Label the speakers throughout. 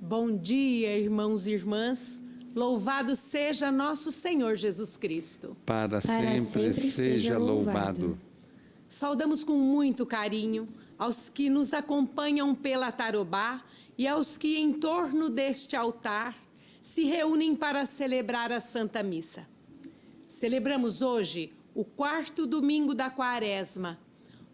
Speaker 1: Bom dia, irmãos e irmãs. Louvado seja nosso Senhor Jesus Cristo.
Speaker 2: Para sempre seja louvado.
Speaker 1: Saudamos com muito carinho aos que nos acompanham pela Tarobá e aos que em torno deste altar se reúnem para celebrar a Santa Missa. Celebramos hoje o 4º domingo da Quaresma.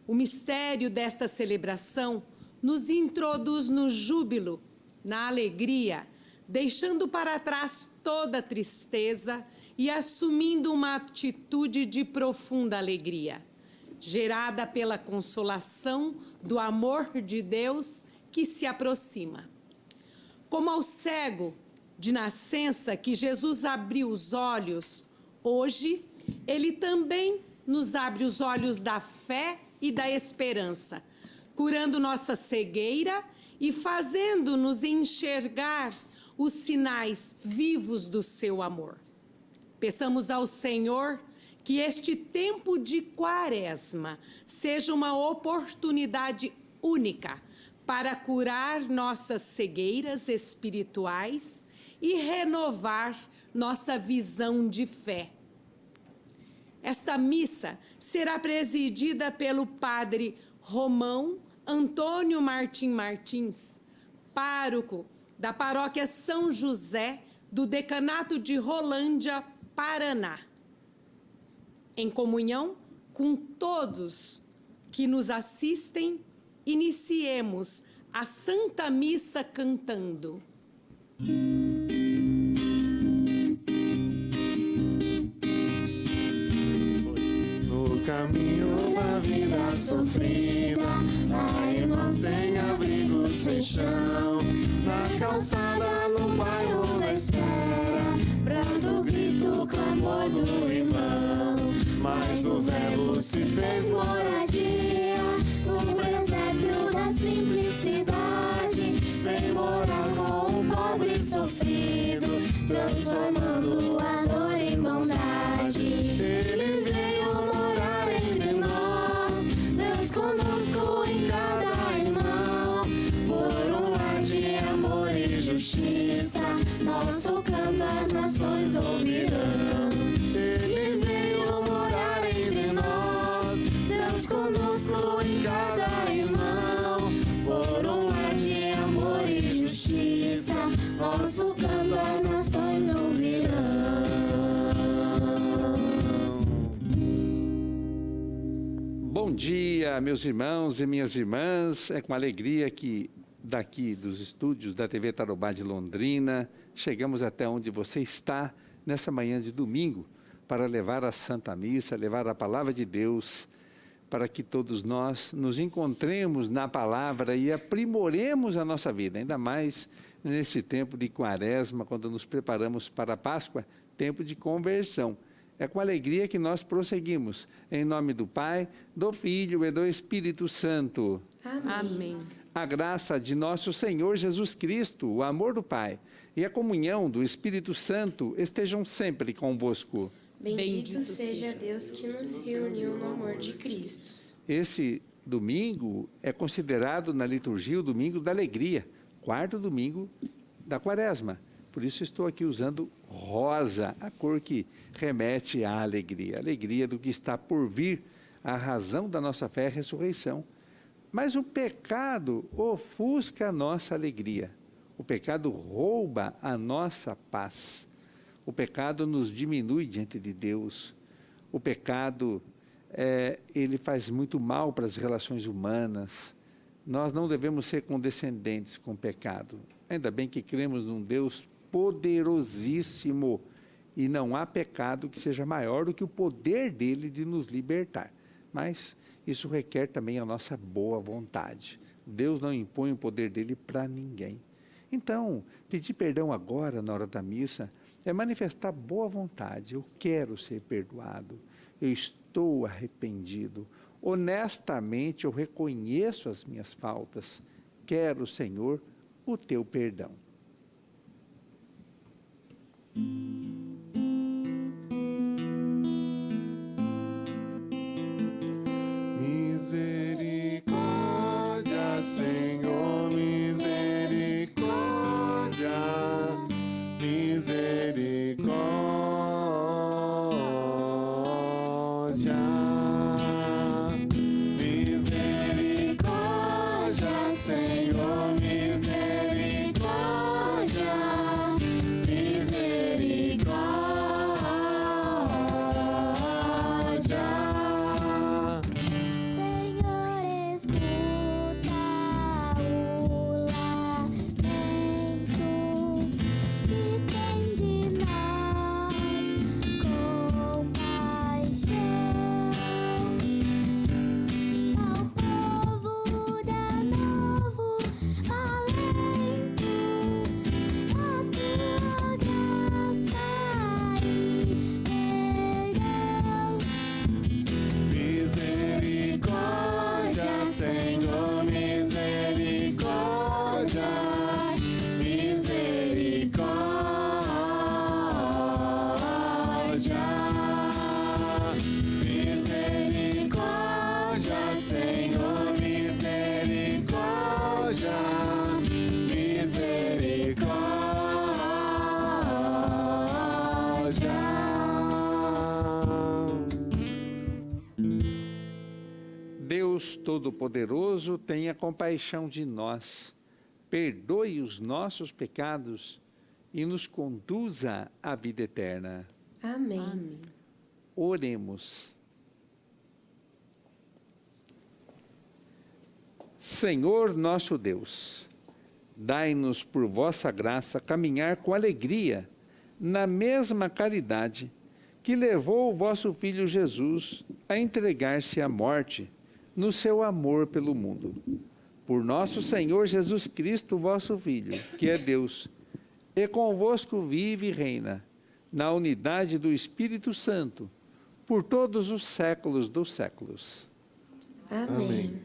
Speaker 1: O mistério desta celebração nos introduz no júbilo, na alegria, deixando para trás toda a tristeza e assumindo uma atitude de profunda alegria, gerada pela consolação do amor de Deus que se aproxima. Como ao cego de nascença que Jesus abriu os olhos, hoje ele também nos abre os olhos da fé e da esperança, curando nossa cegueira e fazendo-nos enxergar os sinais vivos do seu amor. Peçamos ao Senhor que este tempo de Quaresma seja uma oportunidade única para curar nossas cegueiras espirituais e renovar nossa visão de fé. Esta missa será presidida pelo padre Romão Antônio Martins, pároco da paróquia São José do Decanato de Rolândia, Paraná. Em comunhão com todos que nos assistem, iniciemos a Santa Missa cantando.
Speaker 3: No caminho da vida sofrida, há irmãos sem abrigo, sem chão. Na calçada, no bairro da espera, brando, grito, clamor do irmão. Mas o Verbo se fez moradia, no presépio da simplicidade. Vem morar com o pobre sofrido, transformando a dor em bondade. Ele veio morar entre nós, Deus conosco em cada irmão. Por um lar de amor e justiça, nosso canto as nações ouvirão. Ele veio morar entre nós, Deus conosco em cada irmão. Por um lar de amor e justiça, nosso canto as nações ouvirão.
Speaker 2: Bom dia, meus irmãos e minhas irmãs. É com alegria que daqui dos estúdios da TV Tarobá de Londrina chegamos até onde você está nessa manhã de domingo para levar a Santa Missa, levar a Palavra de Deus, para que todos nós nos encontremos na Palavra e aprimoremos a nossa vida, ainda mais nesse tempo de Quaresma, quando nos preparamos para a Páscoa, tempo de conversão. É com alegria que nós prosseguimos, em nome do Pai, do Filho e do Espírito Santo.
Speaker 1: Amém.
Speaker 2: A graça de nosso Senhor Jesus Cristo, o amor do Pai e a comunhão do Espírito Santo estejam sempre convosco.
Speaker 4: Bendito seja Deus que nos reuniu no amor de Cristo.
Speaker 2: Esse domingo é considerado na liturgia o domingo da alegria, 4º domingo da Quaresma. Por isso estou aqui usando rosa, a cor que remete à alegria, a alegria do que está por vir, a razão da nossa fé é a ressurreição. Mas o pecado ofusca a nossa alegria, o pecado rouba a nossa paz. O pecado nos diminui diante de Deus. O pecado, ele faz muito mal para as relações humanas. Nós não devemos ser condescendentes com o pecado. Ainda bem que cremos num Deus poderosíssimo e não há pecado que seja maior do que o poder dele de nos libertar. Mas isso requer também a nossa boa vontade. Deus não impõe o poder dele para ninguém. Então, pedir perdão agora na hora da missa é manifestar boa vontade. Eu quero ser perdoado, eu estou arrependido, honestamente eu reconheço as minhas faltas, quero, Senhor, o teu perdão.
Speaker 3: Misericórdia, Senhor, misericórdia.
Speaker 2: Todo-Poderoso, tenha compaixão de nós, perdoe os nossos pecados e nos conduza à vida eterna.
Speaker 4: Amém.
Speaker 1: Amém.
Speaker 2: Oremos. Senhor nosso Deus, dai-nos por vossa graça caminhar com alegria na mesma caridade que levou o vosso Filho Jesus a entregar-se à morte no seu amor pelo mundo. Por nosso Senhor Jesus Cristo, vosso Filho, que é Deus, e convosco vive e reina, na unidade do Espírito Santo, por todos os séculos dos séculos.
Speaker 4: Amém.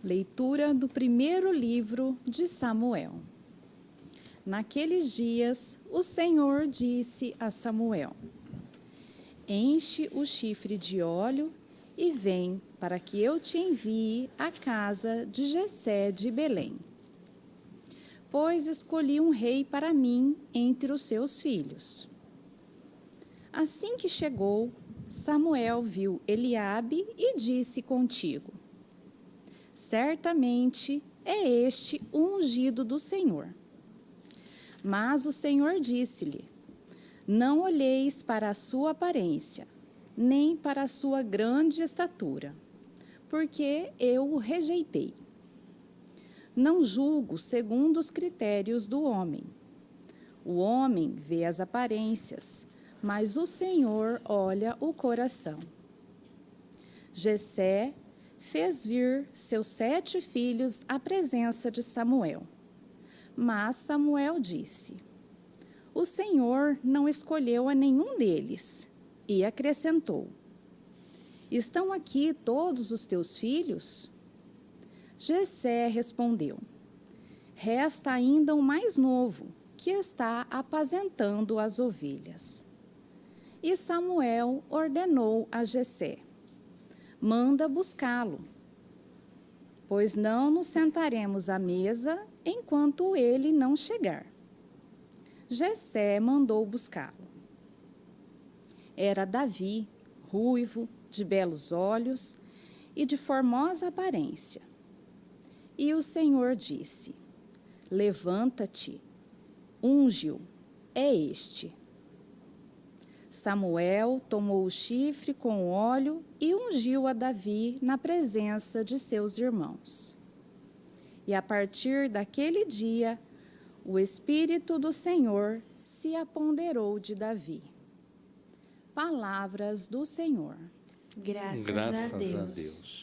Speaker 5: Leitura do primeiro livro de Samuel. Naqueles dias, o Senhor disse a Samuel: enche o chifre de óleo e vem, para que eu te envie à casa de Jessé de Belém. Pois escolhi um rei para mim entre os seus filhos. Assim que chegou, Samuel viu Eliabe e disse contigo: certamente é este o ungido do Senhor. Mas o Senhor disse-lhe: não olheis para a sua aparência, nem para a sua grande estatura, porque eu o rejeitei. Não julgo segundo os critérios do homem. O homem vê as aparências, mas o Senhor olha o coração. Jessé fez vir seus 7 filhos à presença de Samuel. Mas Samuel disse: o Senhor não escolheu a nenhum deles. E acrescentou: estão aqui todos os teus filhos? Jessé respondeu: resta ainda o mais novo, que está apacentando as ovelhas. E Samuel ordenou a Jessé: manda buscá-lo, pois não nos sentaremos à mesa enquanto ele não chegar. Jessé mandou buscá-lo. Era Davi, ruivo, de belos olhos e de formosa aparência. E o Senhor disse: levanta-te, unge-o, é este. Samuel tomou o chifre com óleo e ungiu a Davi na presença de seus irmãos. E a partir daquele dia, o Espírito do Senhor se apoderou de Davi. Palavras do Senhor.
Speaker 4: Graças
Speaker 2: Graças
Speaker 4: a Deus.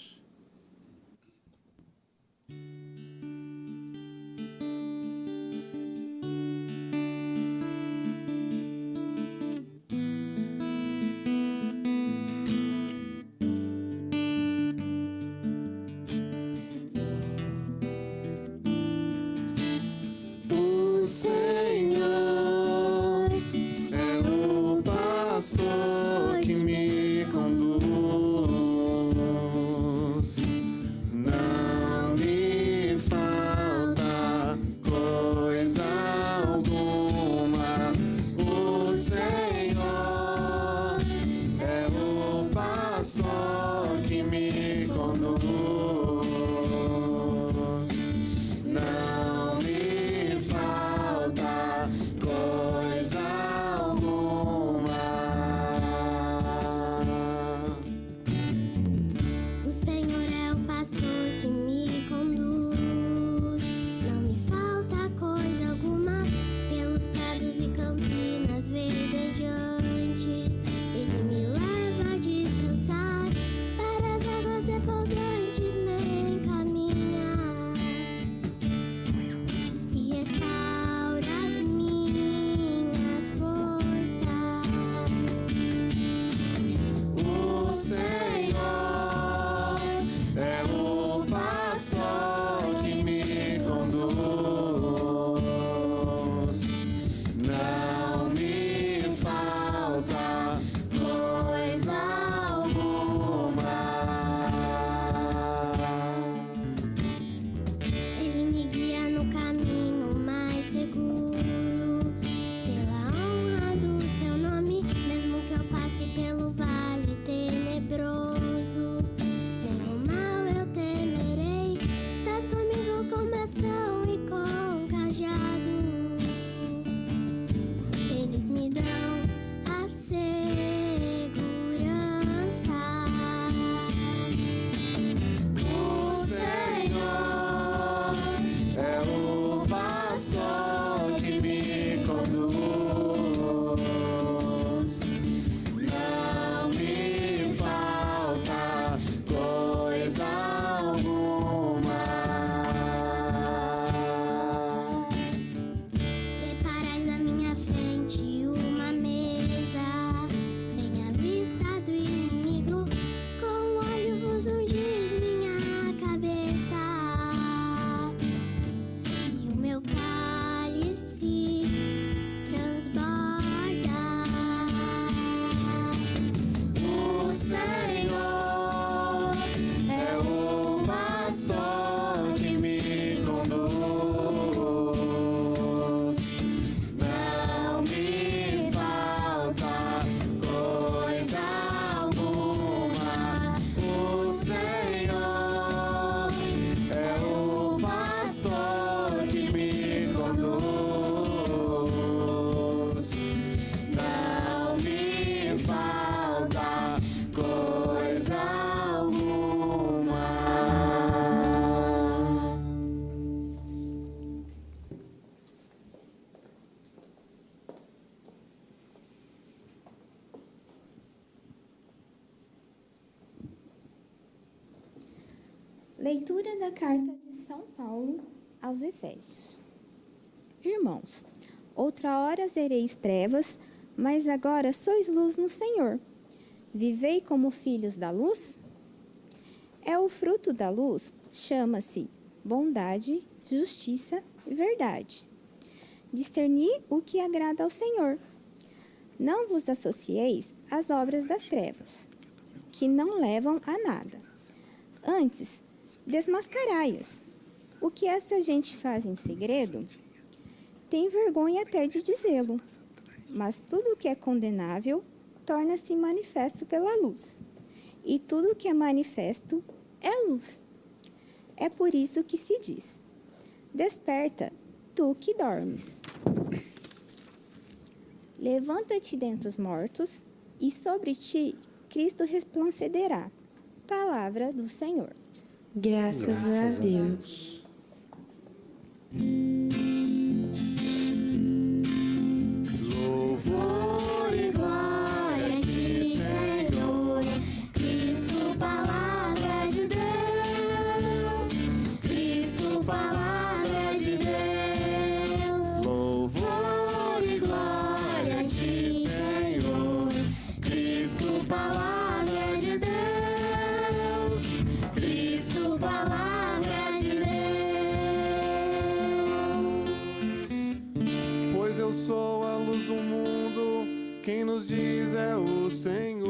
Speaker 3: O Senhor é o pastor que me conduz.
Speaker 6: Leitura da carta de São Paulo aos Efésios. Irmãos, outra hora sereis trevas, mas agora sois luz no Senhor. Vivei como filhos da luz? O fruto da luz chama-se bondade, justiça e verdade. Discernir o que agrada ao Senhor. Não vos associeis às obras das trevas, que não levam a nada. Antes, desmascarai-as. O que essa gente faz em segredo, tem vergonha até de dizê-lo. Mas tudo o que é condenável torna-se manifesto pela luz. E tudo o que é manifesto é luz. É por isso que se diz: desperta, tu que dormes. Levanta-te dentre os mortos, e sobre ti Cristo resplandecerá. Palavra do Senhor.
Speaker 4: Graças a Deus.
Speaker 3: Louvor e glória a ti, Senhor. Cristo, palavra de Deus. Cristo, palavra de Deus. Louvor e glória a ti, Senhor. Cristo, palavra de Deus. Cristo, palavra de Deus. Pois eu sou a luz do mundo, quem nos diz é o Senhor.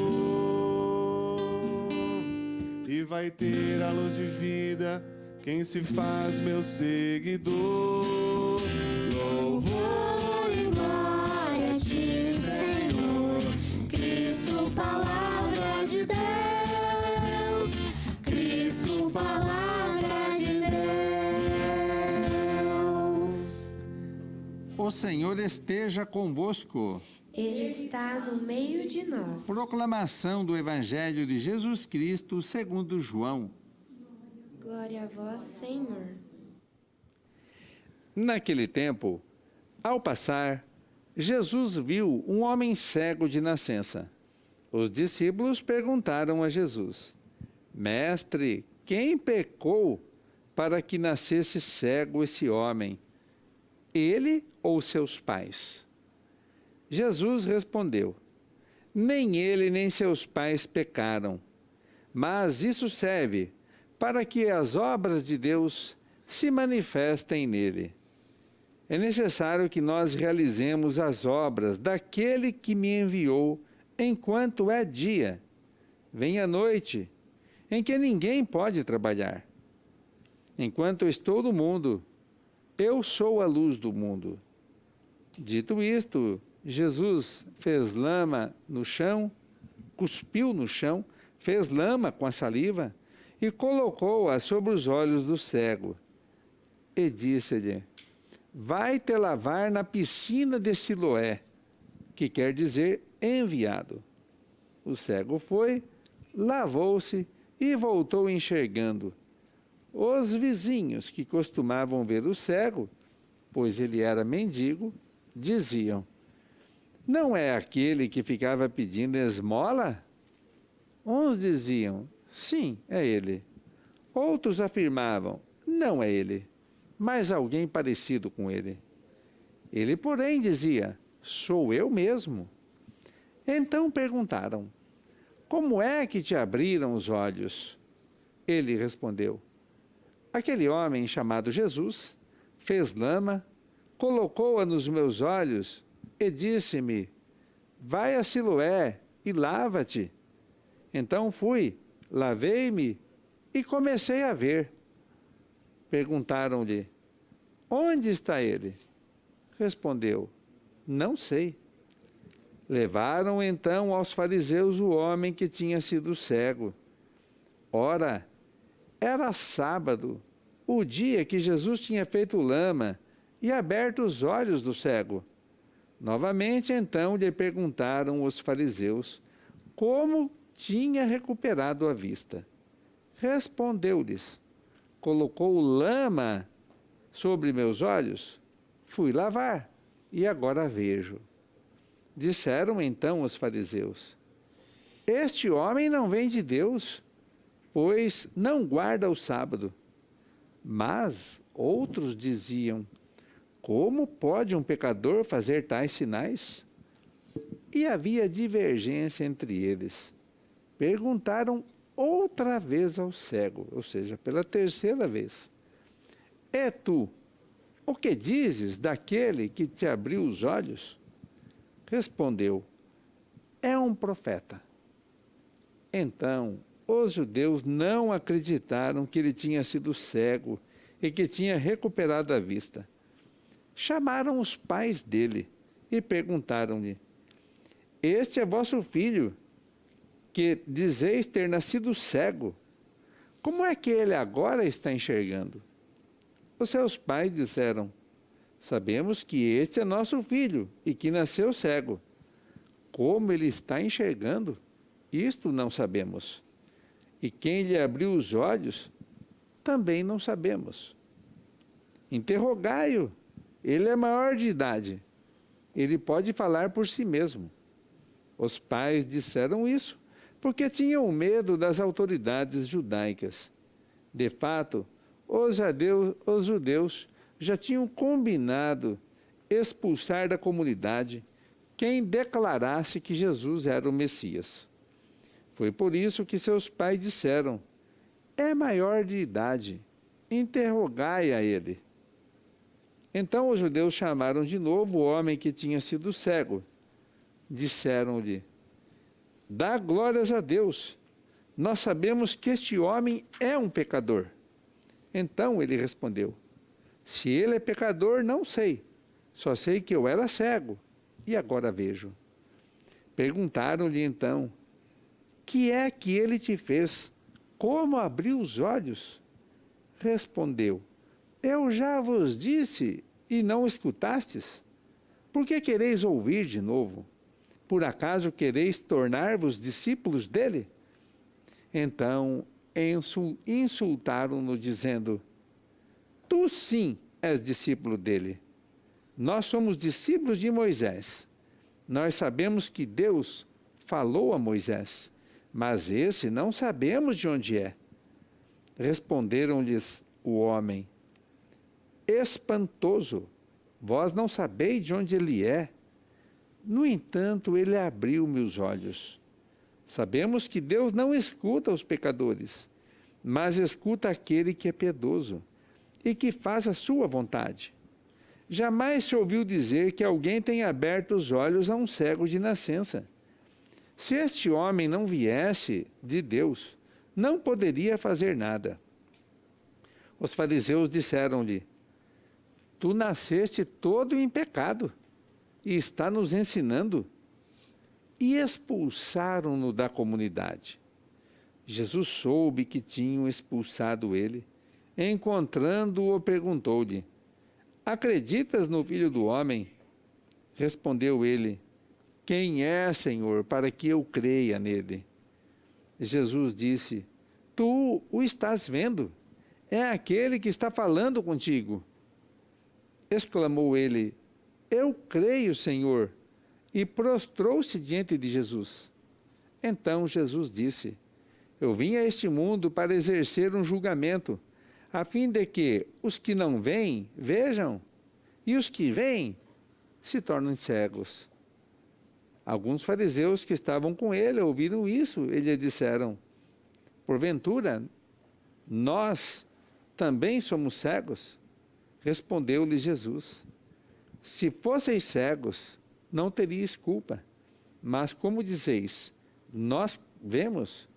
Speaker 3: E vai ter a luz de vida, quem se faz meu seguidor. Louvor e glória a ti, Senhor. Cristo, palavra de Deus. Cristo, palavra de Deus.
Speaker 2: O Senhor esteja convosco.
Speaker 4: Ele está no meio de nós.
Speaker 2: Proclamação do Evangelho de Jesus Cristo segundo João.
Speaker 4: Glória a vós, Senhor.
Speaker 2: Naquele tempo, ao passar, Jesus viu um homem cego de nascença. Os discípulos perguntaram a Jesus: Mestre, quem pecou para que nascesse cego esse homem? Ele ou seus pais? Jesus respondeu: Nem ele nem seus pais pecaram, mas isso serve para que as obras de Deus se manifestem nele. É necessário que nós realizemos as obras daquele que me enviou enquanto é dia. Vem a noite, em que ninguém pode trabalhar. Enquanto eu estou no mundo, eu sou a luz do mundo. Dito isto, Jesus fez lama no chão, cuspiu no chão, fez lama com a saliva e colocou-a sobre os olhos do cego. E disse-lhe: Vai te lavar na piscina de Siloé, que quer dizer enviado. O cego foi, lavou-se e voltou enxergando. Os vizinhos que costumavam ver o cego, pois ele era mendigo, diziam: Não é aquele que ficava pedindo esmola? Uns diziam: Sim, é ele. Outros afirmavam: Não é ele, mas alguém parecido com ele. Ele, porém, dizia: Sou eu mesmo. Então perguntaram: Como é que te abriram os olhos? Ele respondeu: Aquele homem chamado Jesus fez lama, colocou-a nos meus olhos e disse-me: Vai a Siloé e lava-te. Então fui, lavei-me e comecei a ver. Perguntaram-lhe: Onde está ele? Respondeu: Não sei. Levaram então aos fariseus o homem que tinha sido cego. Ora, era sábado, o dia que Jesus tinha feito lama e aberto os olhos do cego. Novamente então lhe perguntaram os fariseus como tinha recuperado a vista. Respondeu-lhes: Colocou lama sobre meus olhos? Fui lavar e agora vejo. Disseram então os fariseus: Este homem não vem de Deus, pois, não guarda o sábado. Mas outros diziam: como pode um pecador fazer tais sinais? E havia divergência entre eles. Perguntaram outra vez ao cego, ou seja, pela terceira vez: é tu, o que dizes daquele que te abriu os olhos? Respondeu: é um profeta. Então, os judeus não acreditaram que ele tinha sido cego e que tinha recuperado a vista. Chamaram os pais dele e perguntaram-lhe: este é vosso filho, que dizeis ter nascido cego. Como é que ele agora está enxergando? Os seus pais disseram: sabemos que este é nosso filho e que nasceu cego. Como ele está enxergando? Isto não sabemos. E quem lhe abriu os olhos? Também não sabemos. Interrogai-o. Ele é maior de idade. Ele pode falar por si mesmo. Os pais disseram isso porque tinham medo das autoridades judaicas. De fato, os judeus já tinham combinado expulsar da comunidade quem declarasse que Jesus era o Messias. Foi por isso que seus pais disseram: é maior de idade, interrogai a ele. Então os judeus chamaram de novo o homem que tinha sido cego. Disseram-lhe: dá glórias a Deus, nós sabemos que este homem é um pecador. Então ele respondeu: se ele é pecador, não sei, só sei que eu era cego e agora vejo. Perguntaram-lhe então: que é que ele te fez? Como abriu os olhos? Respondeu: eu já vos disse e não escutastes. Por que quereis ouvir de novo? Por acaso quereis tornar-vos discípulos dele? Então insultaram-no, dizendo: tu sim és discípulo dele. Nós somos discípulos de Moisés. Nós sabemos que Deus falou a Moisés, mas esse não sabemos de onde é. Responderam-lhes o homem: espantoso, vós não sabeis de onde ele é. No entanto, ele abriu meus olhos. Sabemos que Deus não escuta os pecadores, mas escuta aquele que é piedoso e que faz a sua vontade. Jamais se ouviu dizer que alguém tenha aberto os olhos a um cego de nascença. Se este homem não viesse de Deus, não poderia fazer nada. Os fariseus disseram-lhe: tu nasceste todo em pecado e está nos ensinando. E expulsaram-no da comunidade. Jesus soube que tinham expulsado ele. Encontrando-o, perguntou-lhe: acreditas no Filho do Homem? Respondeu ele: quem é, Senhor, para que eu creia nele? Jesus disse: tu o estás vendo, é aquele que está falando contigo. Exclamou ele: eu creio, Senhor, e prostrou-se diante de Jesus. Então Jesus disse: eu vim a este mundo para exercer um julgamento, a fim de que os que não veem, vejam, e os que veem, se tornem cegos. Alguns fariseus que estavam com ele ouviram isso e lhe disseram: porventura, nós também somos cegos? Respondeu-lhe Jesus: se fosseis cegos, não teríeis culpa. Mas como dizeis, nós vemos,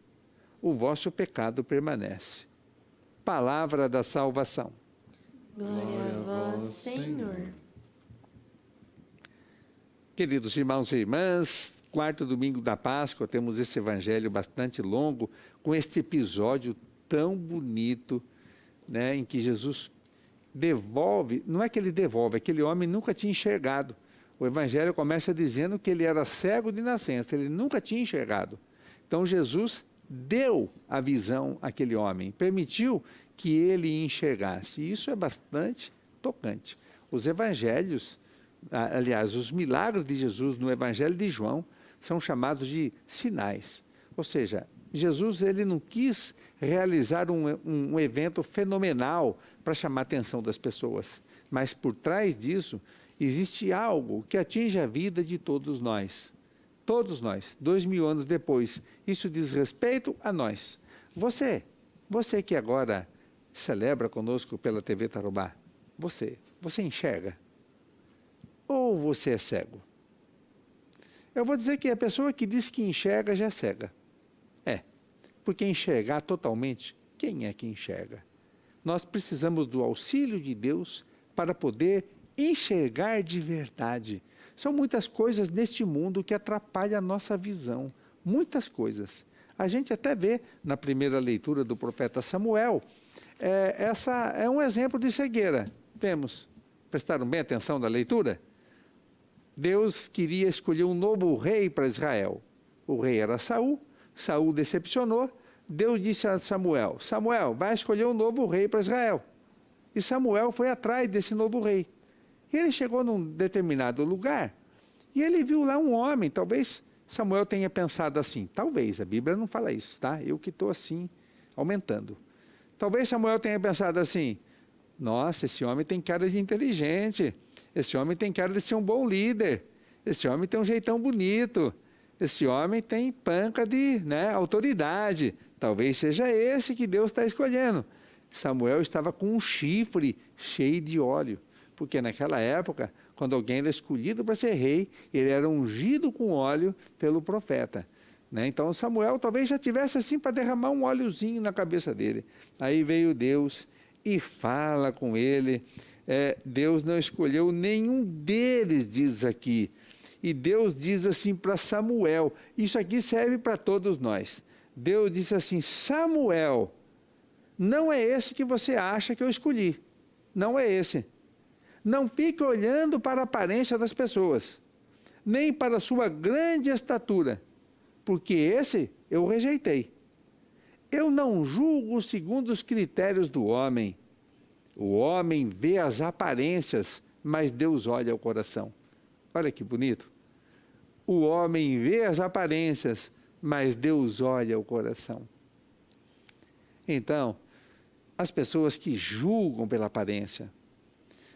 Speaker 2: o vosso pecado permanece. Palavra da salvação.
Speaker 4: Glória a vós, Senhor.
Speaker 2: Queridos irmãos e irmãs, quarto domingo da Páscoa, temos esse evangelho bastante longo, com este episódio tão bonito, né, em que Jesus devolve, não é que ele devolve, aquele homem nunca tinha enxergado. O evangelho começa dizendo que ele era cego de nascença, ele nunca tinha enxergado. Então Jesus deu a visão àquele homem, permitiu que ele enxergasse. E isso é bastante tocante. Os evangelhos, aliás, os milagres de Jesus no evangelho de João são chamados de sinais. Ou seja, Jesus ele não quis realizar um evento fenomenal para chamar a atenção das pessoas, mas por trás disso existe algo que atinge a vida de todos nós. Todos nós, 2000 anos depois, isso diz respeito a nós. Você que agora celebra conosco pela TV Tarobá, você enxerga? Ou você é cego? Eu vou dizer que a pessoa que diz que enxerga já é cega. Porque enxergar totalmente, quem é que enxerga? Nós precisamos do auxílio de Deus para poder enxergar de verdade. São muitas coisas neste mundo que atrapalham a nossa visão. Muitas coisas. A gente até vê na primeira leitura do profeta Samuel, essa é um exemplo de cegueira. Vemos, prestaram bem atenção na leitura? Deus queria escolher um novo rei para Israel. O rei era Saul. Saul decepcionou, Deus disse a Samuel, Samuel, vai escolher um novo rei para Israel. E Samuel foi atrás desse novo rei. E ele chegou num determinado lugar, e ele viu lá um homem, talvez Samuel tenha pensado assim, talvez, a Bíblia não fala isso, tá? Eu que estou assim, aumentando. Talvez Samuel tenha pensado assim, nossa, esse homem tem cara de inteligente, esse homem tem cara de ser um bom líder, esse homem tem um jeitão bonito, esse homem tem panca de autoridade. Talvez seja esse que Deus está escolhendo. Samuel estava com um chifre cheio de óleo. Porque naquela época, quando alguém era escolhido para ser rei, ele era ungido com óleo pelo profeta. Então Samuel talvez já tivesse assim para derramar um óleozinho na cabeça dele. Aí veio Deus e fala com ele. Deus não escolheu nenhum deles, diz aqui. E Deus diz assim para Samuel, isso aqui serve para todos nós. Deus disse assim, Samuel, não é esse que você acha que eu escolhi. Não é esse. Não fique olhando para a aparência das pessoas, nem para a sua grande estatura, porque esse eu rejeitei. Eu não julgo segundo os critérios do homem. O homem vê as aparências, mas Deus olha o coração. Olha que bonito. O homem vê as aparências, mas Deus olha o coração. Então, as pessoas que julgam pela aparência,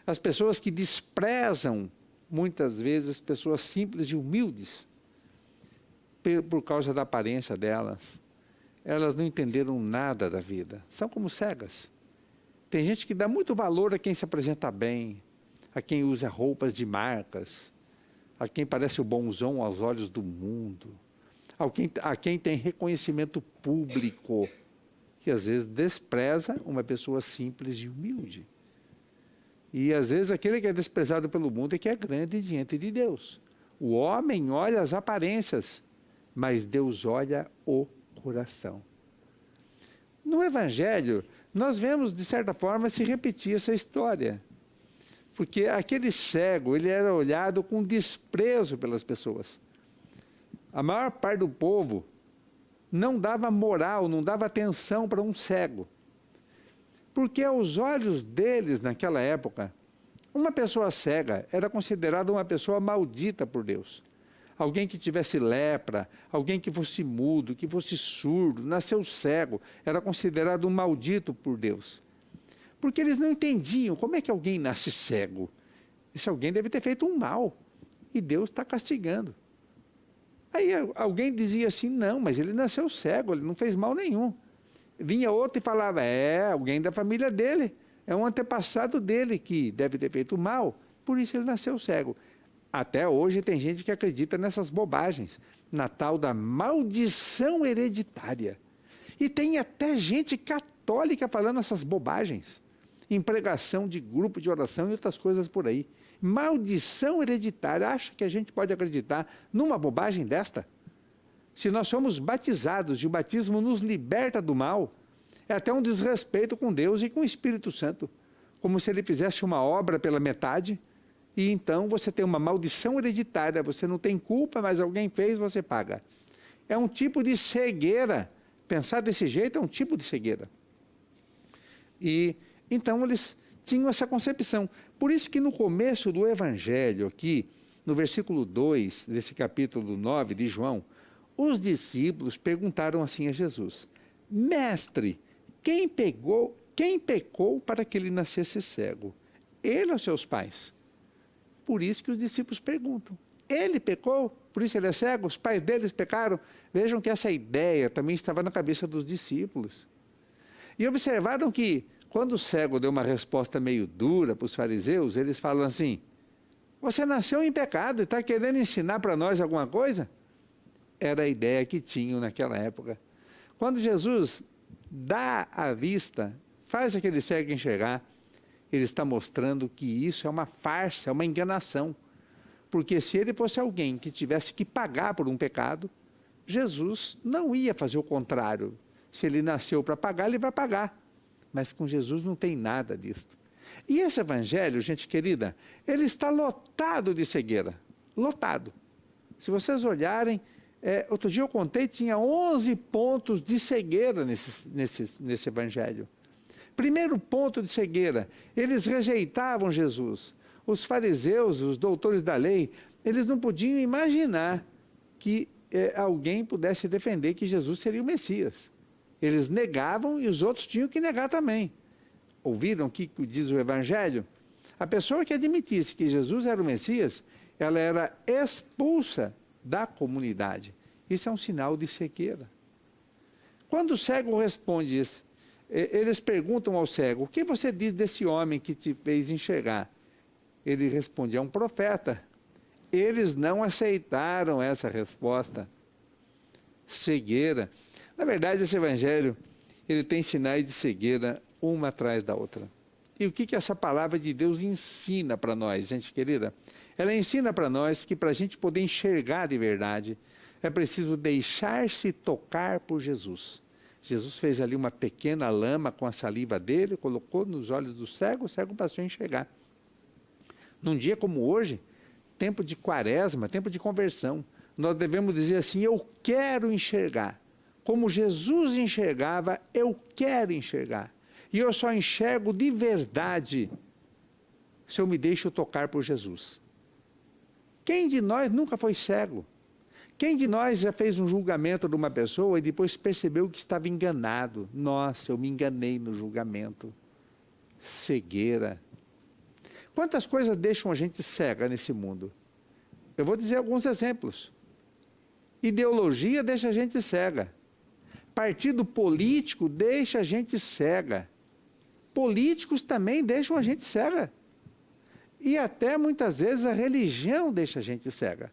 Speaker 2: as pessoas que desprezam, muitas vezes, pessoas simples e humildes, por causa da aparência delas, elas não entenderam nada da vida, são como cegas. Tem gente que dá muito valor a quem se apresenta bem, a quem usa roupas de marcas, a quem parece o bonzão aos olhos do mundo, a quem tem reconhecimento público, que às vezes despreza uma pessoa simples e humilde. E às vezes aquele que é desprezado pelo mundo é que é grande diante de Deus. O homem olha as aparências, mas Deus olha o coração. No Evangelho, nós vemos, de certa forma, se repetir essa história. Porque aquele cego, ele era olhado com desprezo pelas pessoas. A maior parte do povo não dava moral, não dava atenção para um cego. Porque aos olhos deles, naquela época, uma pessoa cega era considerada uma pessoa maldita por Deus. Alguém que tivesse lepra, alguém que fosse mudo, que fosse surdo, nasceu cego, era considerado um maldito por Deus. Porque eles não entendiam como é que alguém nasce cego. Esse alguém deve ter feito um mal, e Deus está castigando. Aí alguém dizia assim, não, mas ele nasceu cego, ele não fez mal nenhum. Vinha outro e falava, alguém da família dele, é um antepassado dele que deve ter feito mal, por isso ele nasceu cego. Até hoje tem gente que acredita nessas bobagens, na tal da maldição hereditária. E tem até gente católica falando essas bobagens, em pregação de grupo de oração e outras coisas por aí. Maldição hereditária, acha que a gente pode acreditar numa bobagem desta? Se nós somos batizados e o batismo nos liberta do mal, é até um desrespeito com Deus e com o Espírito Santo, como se ele fizesse uma obra pela metade, e então você tem uma maldição hereditária, você não tem culpa, mas alguém fez, você paga. É um tipo de cegueira, pensar desse jeito é um tipo de cegueira. E então eles tinham essa concepção. Por isso que no começo do Evangelho aqui, no versículo 2 desse capítulo 9 de João, os discípulos perguntaram assim a Jesus: Mestre, quem pecou para que ele nascesse cego? Ele ou seus pais? Por isso que os discípulos perguntam. Ele pecou, por isso ele é cego? Os pais deles pecaram? Vejam que essa ideia também estava na cabeça dos discípulos. E observaram que, quando o cego deu uma resposta meio dura para os fariseus, eles falam assim: você nasceu em pecado e está querendo ensinar para nós alguma coisa? Era a ideia que tinham naquela época. Quando Jesus dá a vista, faz aquele cego enxergar, ele está mostrando que isso é uma farsa, é uma enganação. Porque se ele fosse alguém que tivesse que pagar por um pecado, Jesus não ia fazer o contrário. Se ele nasceu para pagar, ele vai pagar. Mas com Jesus não tem nada disso. E esse evangelho, gente querida, ele está lotado de cegueira. Lotado. Se vocês olharem, outro dia eu contei, tinha 11 pontos de cegueira nesse evangelho. Primeiro ponto de cegueira, eles rejeitavam Jesus. Os fariseus, os doutores da lei, eles não podiam imaginar que alguém pudesse defender que Jesus seria o Messias. Eles negavam e os outros tinham que negar também. Ouviram o que diz o Evangelho? A pessoa que admitisse que Jesus era o Messias, ela era expulsa da comunidade. Isso é um sinal de cegueira. Quando o cego responde, eles perguntam ao cego: o que você diz desse homem que te fez enxergar? Ele responde: é um profeta. Eles não aceitaram essa resposta. Cegueira. Na verdade, esse evangelho, ele tem sinais de cegueira uma atrás da outra. E o que essa palavra de Deus ensina para nós, gente querida? Ela ensina para nós que para a gente poder enxergar de verdade, é preciso deixar-se tocar por Jesus. Jesus fez ali uma pequena lama com a saliva dele, colocou nos olhos do cego, o cego passou a enxergar. Num dia como hoje, tempo de quaresma, tempo de conversão, nós devemos dizer assim: eu quero enxergar. Como Jesus enxergava, eu quero enxergar. E eu só enxergo de verdade se eu me deixo tocar por Jesus. Quem de nós nunca foi cego? Quem de nós já fez um julgamento de uma pessoa e depois percebeu que estava enganado? Nossa, eu me enganei no julgamento. Cegueira. Quantas coisas deixam a gente cega nesse mundo? Eu vou dizer alguns exemplos. Ideologia deixa a gente cega. Partido político deixa a gente cega. Políticos também deixam a gente cega. E até muitas vezes a religião deixa a gente cega.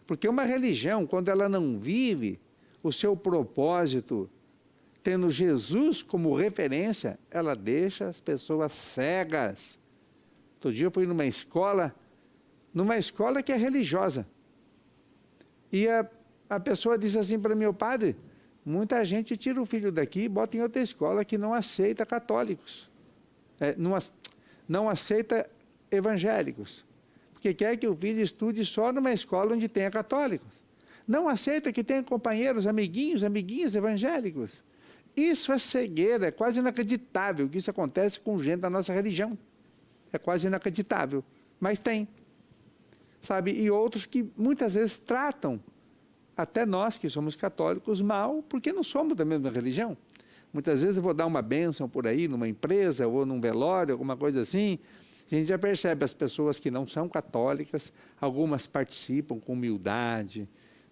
Speaker 2: Porque uma religião, quando ela não vive o seu propósito, tendo Jesus como referência, ela deixa as pessoas cegas. Outro dia eu fui numa escola que é religiosa. E a pessoa disse assim para mim: padre, muita gente tira o filho daqui e bota em outra escola que não aceita católicos. Não aceita evangélicos. Porque quer que o filho estude só numa escola onde tenha católicos. Não aceita que tenha companheiros, amiguinhas evangélicos. Isso é cegueira, é quase inacreditável que isso acontece com gente da nossa religião. É quase inacreditável, mas tem. Sabe? E outros que muitas vezes tratam até nós que somos católicos mal, porque não somos da mesma religião. Muitas vezes eu vou dar uma bênção por aí, numa empresa, ou num velório, alguma coisa assim, a gente já percebe as pessoas que não são católicas, algumas participam com humildade,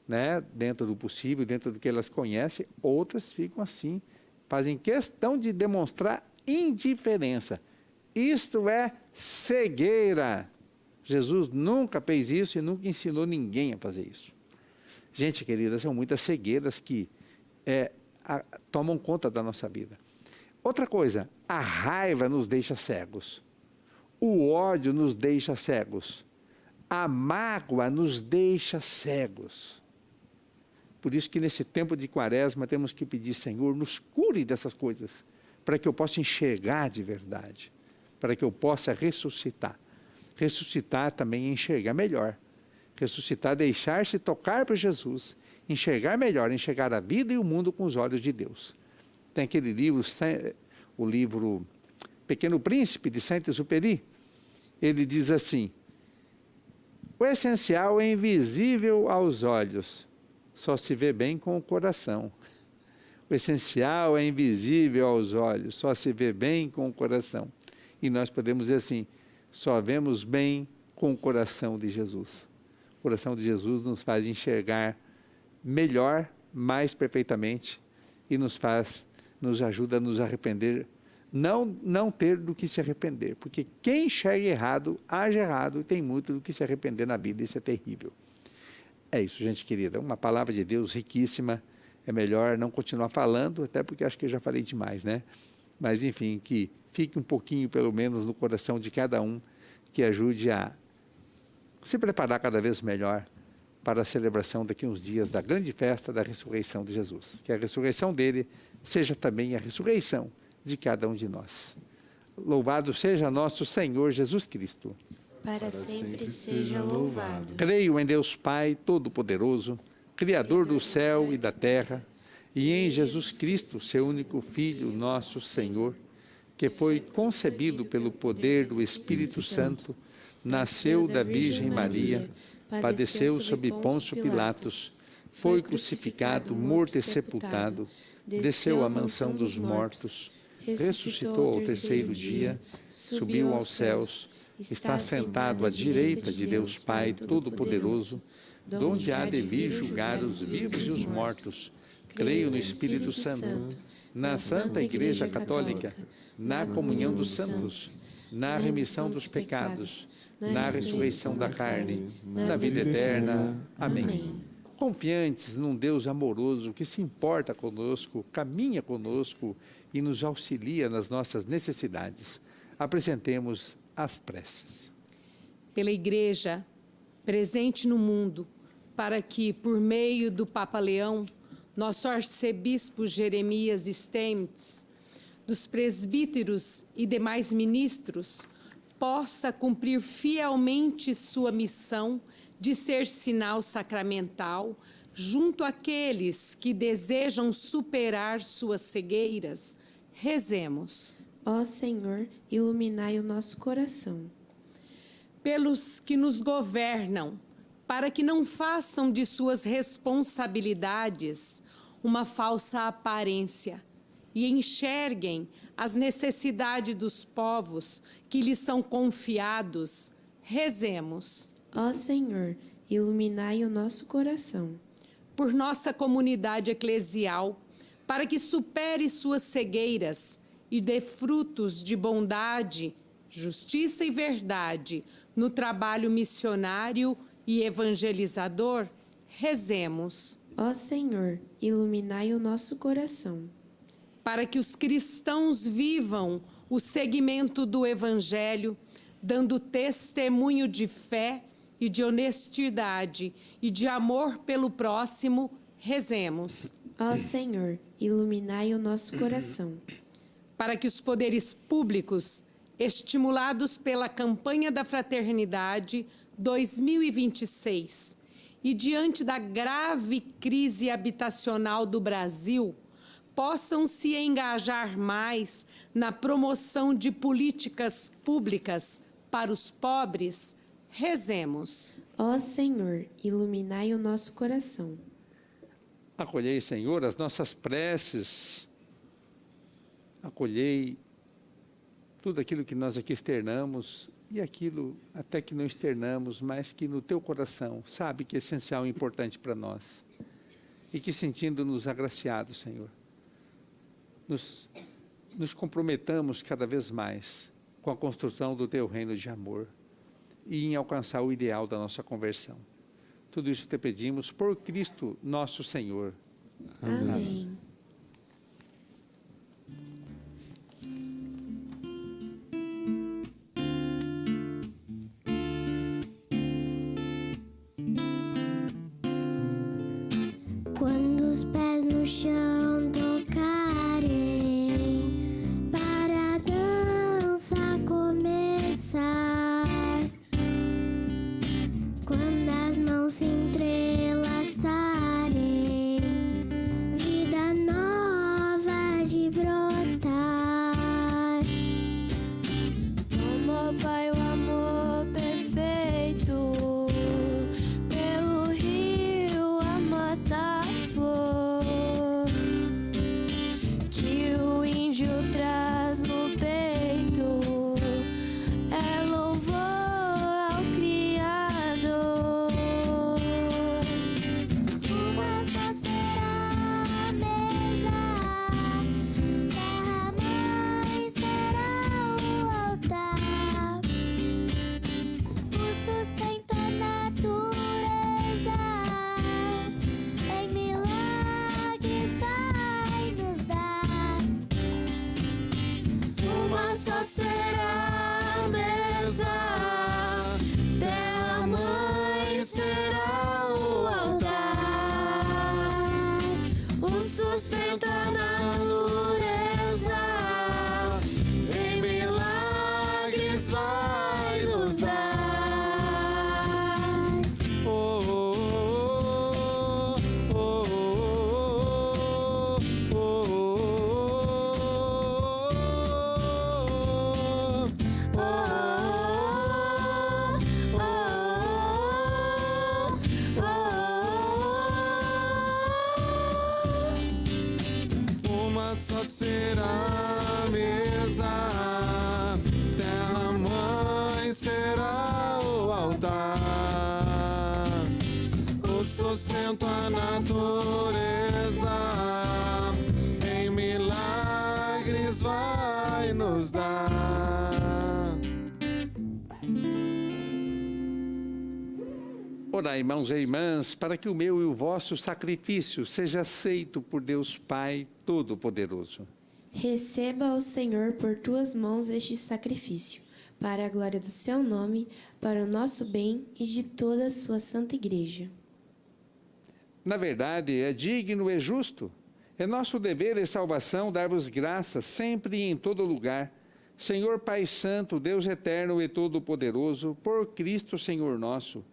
Speaker 2: né, dentro do possível, dentro do que elas conhecem, outras ficam assim, fazem questão de demonstrar indiferença. Isto é cegueira. Jesus nunca fez isso e nunca ensinou ninguém a fazer isso. Gente querida, são muitas cegueiras que tomam conta da nossa vida. Outra coisa, a raiva nos deixa cegos. O ódio nos deixa cegos. A mágoa nos deixa cegos. Por isso que nesse tempo de quaresma temos que pedir: Senhor, nos cure dessas coisas, para que eu possa enxergar de verdade, para que eu possa ressuscitar. Ressuscitar também é enxergar melhor. Ressuscitar, deixar-se tocar por Jesus, enxergar melhor, enxergar a vida e o mundo com os olhos de Deus. Tem aquele livro, o livro Pequeno Príncipe, de Saint-Exupéry. Ele diz assim: o essencial é invisível aos olhos, só se vê bem com o coração. O essencial é invisível aos olhos, só se vê bem com o coração. E nós podemos dizer assim, só vemos bem com o coração de Jesus. O coração de Jesus nos faz enxergar melhor, mais perfeitamente, e nos ajuda a nos arrepender, não ter do que se arrepender, porque quem enxerga errado, age errado, e tem muito do que se arrepender na vida, isso é terrível. É isso, gente querida, uma palavra de Deus riquíssima, é melhor não continuar falando, até porque acho que eu já falei demais, né? Mas enfim, que fique um pouquinho, pelo menos, no coração de cada um, que ajude a se preparar cada vez melhor para a celebração daqui a uns dias da grande festa da ressurreição de Jesus. Que a ressurreição dele seja também a ressurreição de cada um de nós. Louvado seja nosso Senhor Jesus Cristo.
Speaker 4: Para sempre seja louvado.
Speaker 2: Creio em Deus Pai Todo-Poderoso, Criador do céu e da terra, e em Jesus Cristo, seu único Filho, nosso Senhor, que foi concebido pelo poder do Espírito Santo, nasceu da Virgem Maria, padeceu sob Pôncio Pilatos, foi crucificado, morto e sepultado, desceu à mansão dos mortos, ressuscitou ao terceiro dia, subiu aos céus, está sentado à direita de Deus Pai Todo-Poderoso, donde há de vir julgar os vivos e os mortos. Creio no Espírito Santo, na Santa Igreja Católica, na comunhão dos santos, na remissão dos pecados, na ressurreição da carne, na vida eterna. Amém. Confiantes num Deus amoroso que se importa conosco, caminha conosco e nos auxilia nas nossas necessidades, apresentemos as preces.
Speaker 1: Pela Igreja presente no mundo, para que, por meio do Papa Leão, nosso arcebispo Jeremias Steinmetz, dos presbíteros e demais ministros, possa cumprir fielmente sua missão de ser sinal sacramental junto àqueles que desejam superar suas cegueiras, rezemos.
Speaker 4: Ó Senhor, iluminai o nosso coração.
Speaker 1: Pelos que nos governam, para que não façam de suas responsabilidades uma falsa aparência e enxerguem as necessidades dos povos que lhes são confiados, rezemos.
Speaker 4: Ó Senhor, iluminai o nosso coração.
Speaker 1: Por nossa comunidade eclesial, para que supere suas cegueiras e dê frutos de bondade, justiça e verdade no trabalho missionário e evangelizador, rezemos.
Speaker 4: Ó Senhor, iluminai o nosso coração.
Speaker 1: Para que os cristãos vivam o segmento do Evangelho, dando testemunho de fé e de honestidade e de amor pelo próximo, rezemos.
Speaker 4: Ó Senhor, iluminai o nosso coração.
Speaker 1: Para que os poderes públicos, estimulados pela campanha da Fraternidade 2026 e diante da grave crise habitacional do Brasil, possam se engajar mais na promoção de políticas públicas para os pobres, rezemos.
Speaker 4: Ó Senhor, iluminai o nosso coração.
Speaker 2: Acolhei, Senhor, as nossas preces, acolhei tudo aquilo que nós aqui externamos e aquilo até que não externamos, mas que no teu coração sabe que é essencial e importante para nós. E que sentindo-nos agraciados, Senhor, nos comprometamos cada vez mais com a construção do teu reino de amor e em alcançar o ideal da nossa conversão. Tudo isso te pedimos por Cristo nosso Senhor.
Speaker 4: Amém.
Speaker 7: Quando os pés no chão tocarem, para a dança começar, quando as mãos se entrelaçarem, vida nova de brotar.
Speaker 4: Toma, Pai, o amor perfeito, pelo rio a matar.
Speaker 3: será a mesa, terra mãe será o altar, o sustento a natureza, em milagres vai nos dar. Só será a mesa, terra mãe será o altar, o sustento a natureza, em milagres vai nos dar.
Speaker 2: Orai, irmãos e irmãs, para que o meu e o vosso sacrifício seja aceito por Deus Pai Todo-Poderoso.
Speaker 4: Receba, ó Senhor, por tuas mãos este sacrifício, para a glória do seu nome, para o nosso bem e de toda a sua santa igreja.
Speaker 2: Na verdade, é digno e justo. É nosso dever e salvação dar-vos graças sempre e em todo lugar. Senhor Pai Santo, Deus eterno e todo-poderoso, por Cristo Senhor nosso,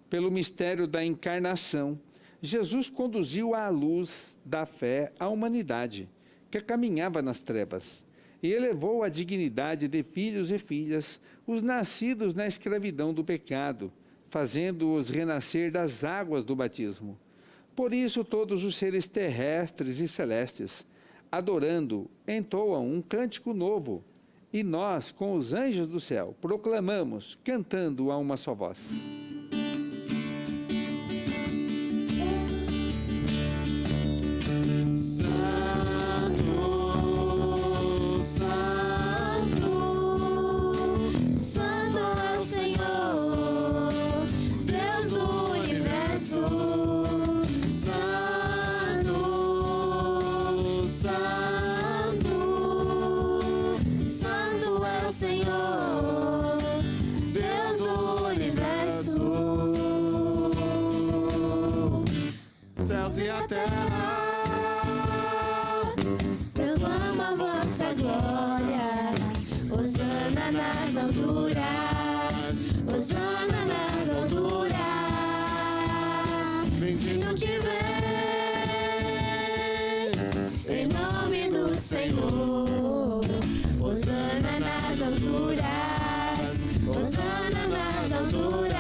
Speaker 2: pelo mistério da encarnação, Jesus conduziu à luz da fé a humanidade, que caminhava nas trevas, e elevou à dignidade de filhos e filhas os nascidos na escravidão do pecado, fazendo-os renascer das águas do batismo. Por isso todos os seres terrestres e celestes, adorando, entoam um cântico novo, e nós, com os anjos do céu, proclamamos, cantando a uma só voz.
Speaker 3: E a terra
Speaker 4: proclama a vossa glória, hosana nas alturas, hosana nas alturas,
Speaker 3: bendito que vem,
Speaker 4: em nome do Senhor, hosana nas alturas, hosana nas alturas.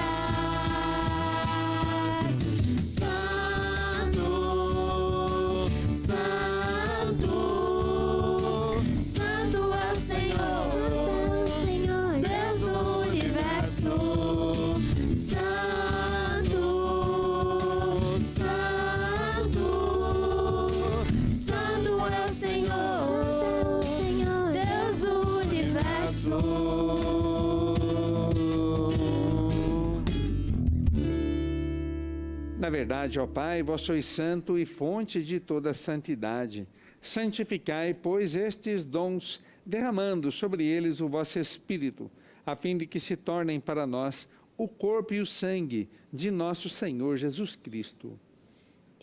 Speaker 2: Na verdade, ó Pai, vós sois santo e fonte de toda santidade. Santificai, pois, estes dons, derramando sobre eles o vosso Espírito, a fim de que se tornem para nós o corpo e o sangue de nosso Senhor Jesus Cristo.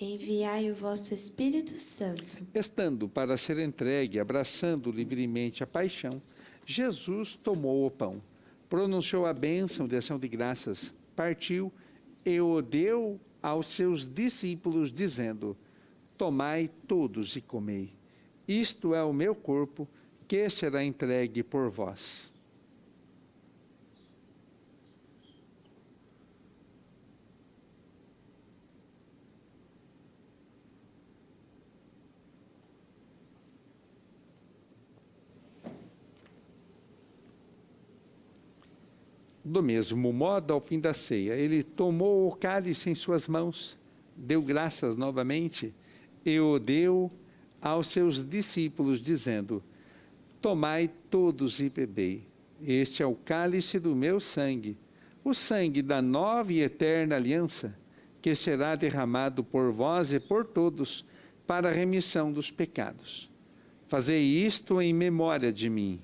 Speaker 4: Enviai o vosso Espírito Santo.
Speaker 2: Estando para ser entregue, abraçando livremente a paixão, Jesus tomou o pão, pronunciou a bênção de ação de graças, partiu e o deu aos seus discípulos, dizendo: tomai todos e comei. Isto é o meu corpo, que será entregue por vós. Do mesmo modo, ao fim da ceia, ele tomou o cálice em suas mãos, deu graças novamente e o deu aos seus discípulos, dizendo: tomai todos e bebei. Este é o cálice do meu sangue, o sangue da nova e eterna aliança, que será derramado por vós e por todos para a remissão dos pecados. Fazei isto em memória de mim.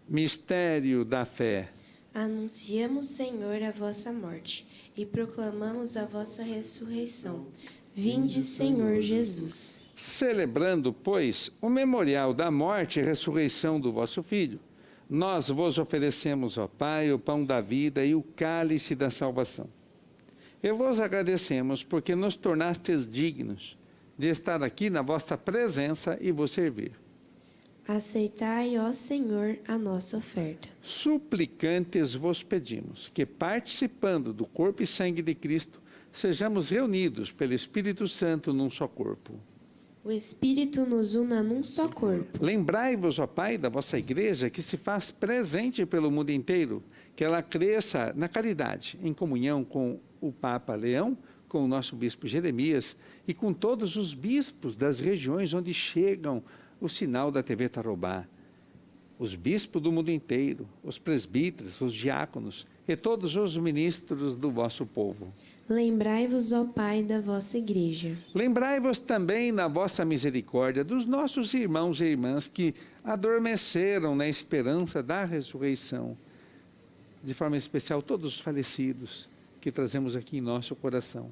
Speaker 2: Mistério da fé.
Speaker 4: Anunciamos, Senhor, a vossa morte e proclamamos a vossa ressurreição. Vinde, Senhor Jesus.
Speaker 2: Celebrando, pois, o memorial da morte e ressurreição do vosso Filho, nós vos oferecemos, ó Pai, o pão da vida e o cálice da salvação. E vos agradecemos porque nos tornastes dignos de estar aqui na vossa presença e vos servir.
Speaker 4: Aceitai, ó Senhor, a nossa oferta.
Speaker 2: Suplicantes vos pedimos que, participando do corpo e sangue de Cristo, sejamos reunidos pelo Espírito Santo num só corpo.
Speaker 4: O Espírito nos una num só corpo.
Speaker 2: Lembrai-vos, ó Pai, da vossa igreja que se faz presente pelo mundo inteiro, que ela cresça na caridade, em comunhão com o Papa Leão, com o nosso bispo Jeremias e com todos os bispos das regiões onde chegam o sinal da TV Tarobá, os bispos do mundo inteiro, os presbíteros, os diáconos e todos os ministros do vosso povo.
Speaker 4: Lembrai-vos, ó Pai, da vossa igreja.
Speaker 2: Lembrai-vos também, na vossa misericórdia, dos nossos irmãos e irmãs que adormeceram na esperança da ressurreição. De forma especial, todos os falecidos que trazemos aqui em nosso coração.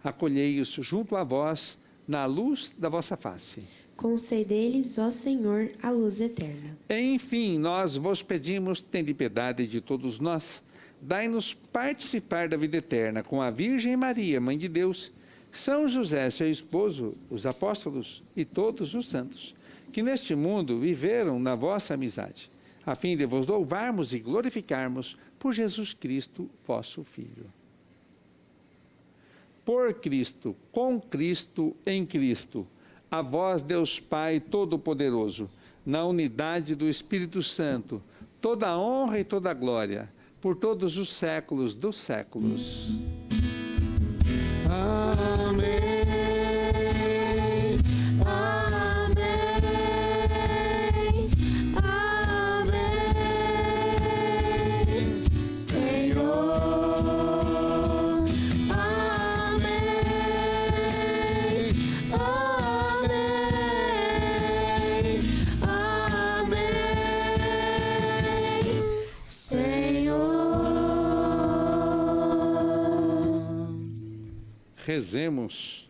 Speaker 2: Acolhei-os junto a vós, na luz da vossa face.
Speaker 4: Concedei-lhes, ó Senhor, a luz eterna.
Speaker 2: Enfim, nós vos pedimos, tende piedade de todos nós, dai-nos participar da vida eterna com a Virgem Maria, Mãe de Deus, São José, seu esposo, os apóstolos e todos os santos, que neste mundo viveram na vossa amizade, a fim de vos louvarmos e glorificarmos por Jesus Cristo, vosso Filho. Por Cristo, com Cristo, em Cristo, a vós, Deus Pai Todo-Poderoso, na unidade do Espírito Santo, toda a honra e toda a glória, por todos os séculos dos séculos.
Speaker 3: Amém. Amém. Amém. Senhor.
Speaker 2: Rezemos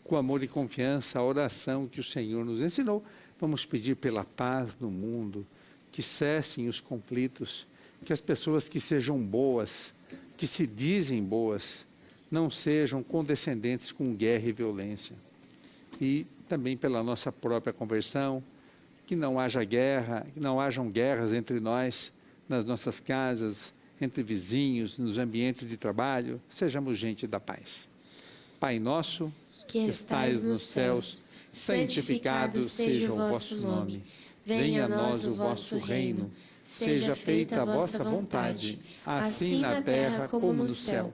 Speaker 2: com amor e confiança a oração que o Senhor nos ensinou. Vamos pedir pela paz no mundo, que cessem os conflitos, que as pessoas que sejam boas, que se dizem boas, não sejam condescendentes com guerra e violência. E também pela nossa própria conversão, que não haja guerra, que não hajam guerras entre nós, nas nossas casas, entre vizinhos, nos ambientes de trabalho, sejamos gente da paz. Pai nosso,
Speaker 4: que estais nos céus, santificado seja o vosso nome. Venha a nós o vosso reino. Seja feita a vossa vontade, assim na terra como no céu.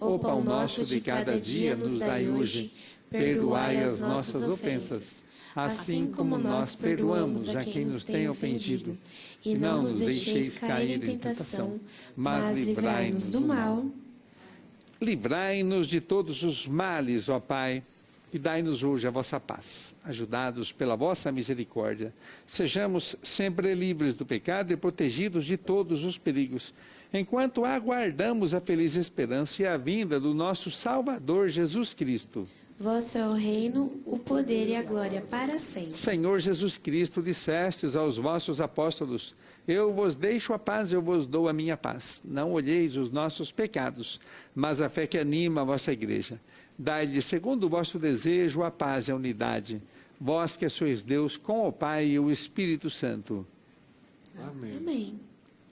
Speaker 4: O pão nosso de cada dia nos dai hoje. Perdoai as nossas ofensas, assim como nós perdoamos a quem nos tem ofendido. E não nos deixeis cair em tentação, mas livrai-nos do mal.
Speaker 2: Livrai-nos de todos os males, ó Pai, e dai-nos hoje a vossa paz. Ajudados pela vossa misericórdia, sejamos sempre livres do pecado e protegidos de todos os perigos, enquanto aguardamos a feliz esperança e a vinda do nosso Salvador Jesus Cristo.
Speaker 4: Vosso é o reino, o poder e a glória para sempre.
Speaker 2: Senhor Jesus Cristo, dissestes aos vossos apóstolos: eu vos deixo a paz, eu vos dou a minha paz. Não olheis os nossos pecados, mas a fé que anima a vossa igreja. Dai-lhe, segundo o vosso desejo, a paz e a unidade. Vós que sois Deus, com o Pai e o Espírito Santo.
Speaker 3: Amém.
Speaker 4: Amém.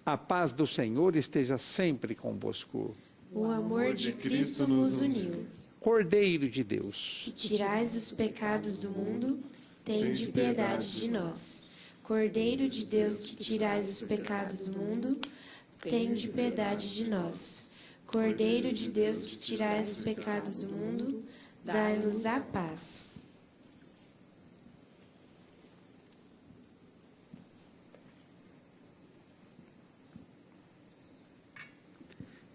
Speaker 2: A paz do Senhor esteja sempre convosco.
Speaker 4: O amor de Cristo nos uniu.
Speaker 2: Cordeiro de Deus,
Speaker 4: Que tirais os pecados do mundo, tende piedade de nós. Cordeiro de Deus, que tirais os pecados do mundo, tende piedade de nós. Cordeiro de Deus, que tirais os pecados do mundo, dai-nos a paz.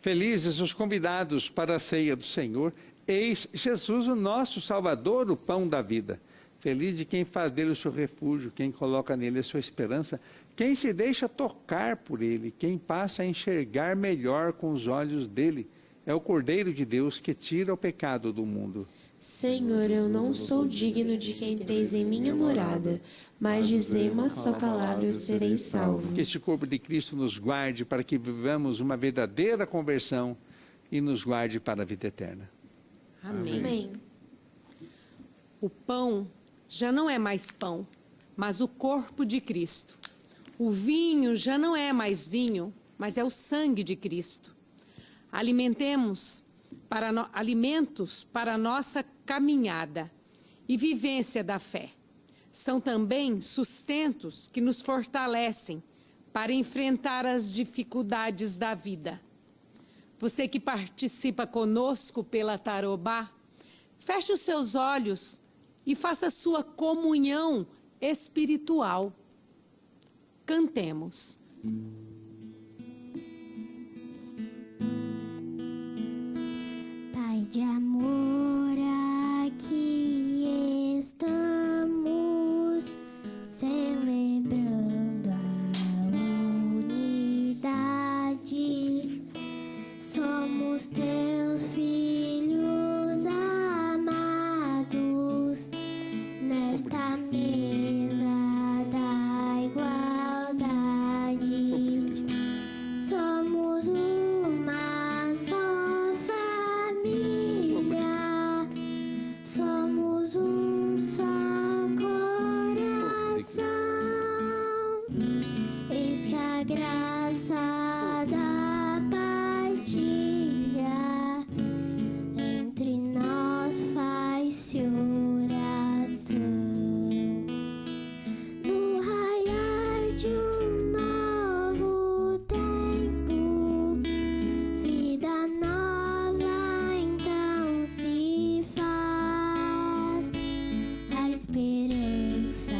Speaker 2: felizes os convidados para a ceia do Senhor. Eis Jesus, o nosso Salvador, o pão da vida. Feliz de quem faz dele o seu refúgio, quem coloca nele a sua esperança, quem se deixa tocar por ele, quem passa a enxergar melhor com os olhos dele. É o Cordeiro de Deus que tira o pecado do mundo.
Speaker 4: Senhor, eu não sou digno de que entreis em minha morada, mas dizei uma só palavra e eu serei salvo.
Speaker 2: Que este corpo de Cristo nos guarde para que vivamos uma verdadeira conversão e nos guarde para a vida eterna.
Speaker 1: Amém.
Speaker 4: Amém.
Speaker 1: O pão já não é mais pão, mas o corpo de Cristo. O vinho já não é mais vinho, mas é o sangue de Cristo. Alimentos para a nossa caminhada e vivência da fé. São também sustentos que nos fortalecem para enfrentar as dificuldades da vida. Você que participa conosco pela Tarobá, feche os seus olhos e faça sua comunhão espiritual. Cantemos.
Speaker 7: Pai de amor, aqui estamos celebrando a unidade. Somos teus filhos amados nesta mesa da igualdade. Somos uma só família, somos um só coração. Eis que a graça da partilha entre nós faz-se oração. No raiar de um novo tempo, vida nova então se faz. A esperança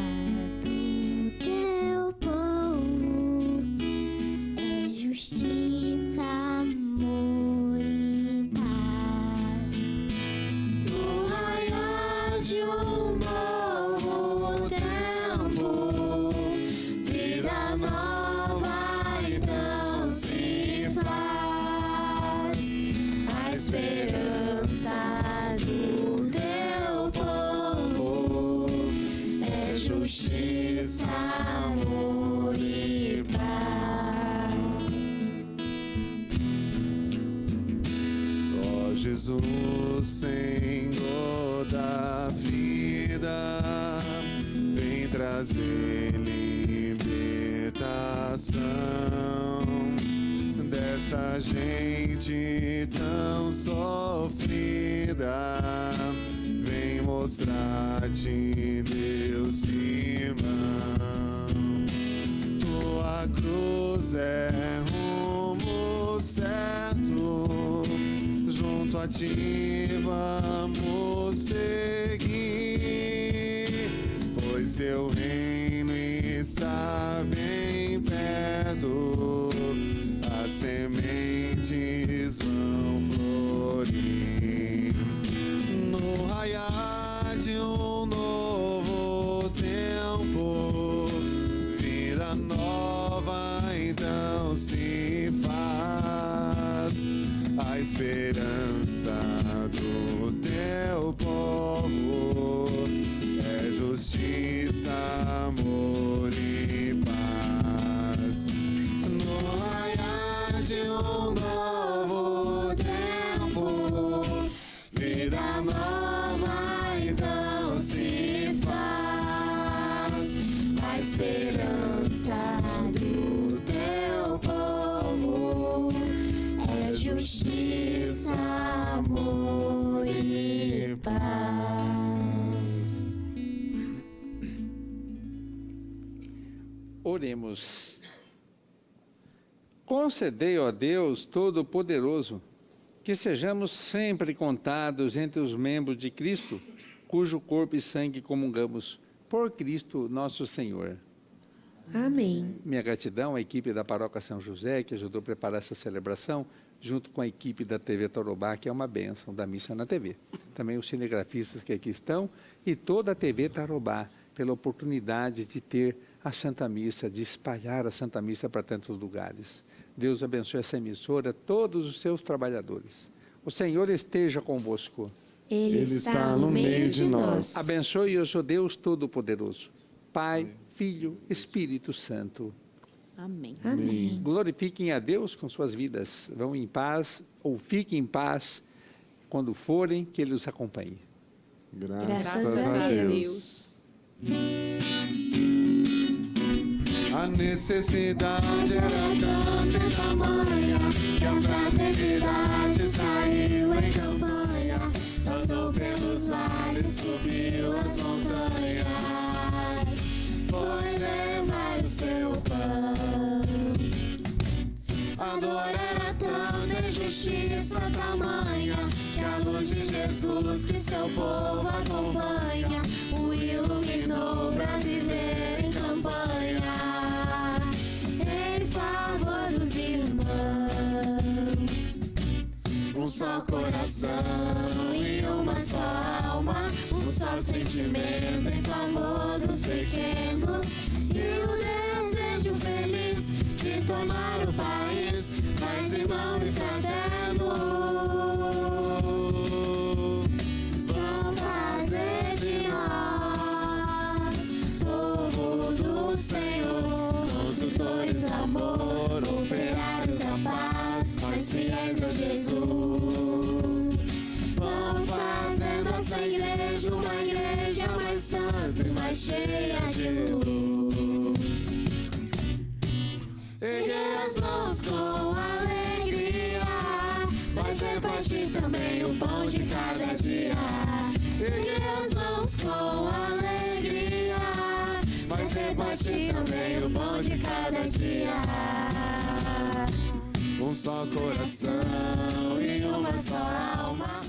Speaker 7: do teu povo é justiça, amor e paz. No raiar de um novo tempo, vida nova então se faz. A esperança do teu povo é justiça, amor e paz.
Speaker 3: Ó Jesus, Senhor da vida, vem trazer libertação desta gente tão sofrida. Vem mostrar-te, Deus irmão. Tua cruz é rumo certo, junto a ti vamos seguir, pois teu reino está bem perto, as sementes vão florir. No raiar de um novo tempo, vida nova então se faz. A esperança do teu povo é justiça, amor e paz. No raiar de um novo tempo, vida nova então se faz. A esperança do teu povo é justiça, amor e paz.
Speaker 2: Oremos. Concedei, ó Deus Todo-Poderoso, que sejamos sempre contados entre os membros de Cristo, cujo corpo e sangue comungamos, por Cristo nosso Senhor.
Speaker 4: Amém.
Speaker 2: Minha gratidão à equipe da Paróquia São José, que ajudou a preparar essa celebração, junto com a equipe da TV Tarobá, que é uma bênção da missa na TV. Também os cinegrafistas que aqui estão e toda a TV Tarobá, pela oportunidade de ter a Santa Missa, de espalhar a Santa Missa para tantos lugares. Deus abençoe essa emissora, todos os seus trabalhadores. O Senhor esteja convosco.
Speaker 4: Ele está no meio de nós.
Speaker 2: Abençoe-os o Deus Todo-Poderoso, Pai, Filho, Espírito Santo.
Speaker 1: Amém.
Speaker 4: Amém.
Speaker 2: Glorifiquem a Deus com suas vidas. Vão em paz ou fiquem em paz quando forem, que Ele os acompanhe.
Speaker 4: Graças a Deus.
Speaker 3: A necessidade era tanta e tamanha que a fraternidade saiu em campanha. Andou pelos vales, subiu as montanhas, foi levar o seu pão. A dor era tanta e justiça tamanha que a luz de Jesus que seu povo acompanha o iluminou pra viver em campanha em favor dos irmãos. Um só coração e uma só alma, um só sentimento em favor dos pequenos e o desejo feliz de tornar o país mais irmão e fraterno. Vão fazer de nós povo do Senhor, construtores do amor, operários da paz, mais fiéis a Jesus. Vão fazer nossa igreja uma igreja mais santa e mais cheia de luz. Erguer as mãos com alegria, mas repartir também o pão de cada dia. Erguer as mãos com alegria, mas repartir também o pão de cada dia. Um só coração e uma só alma.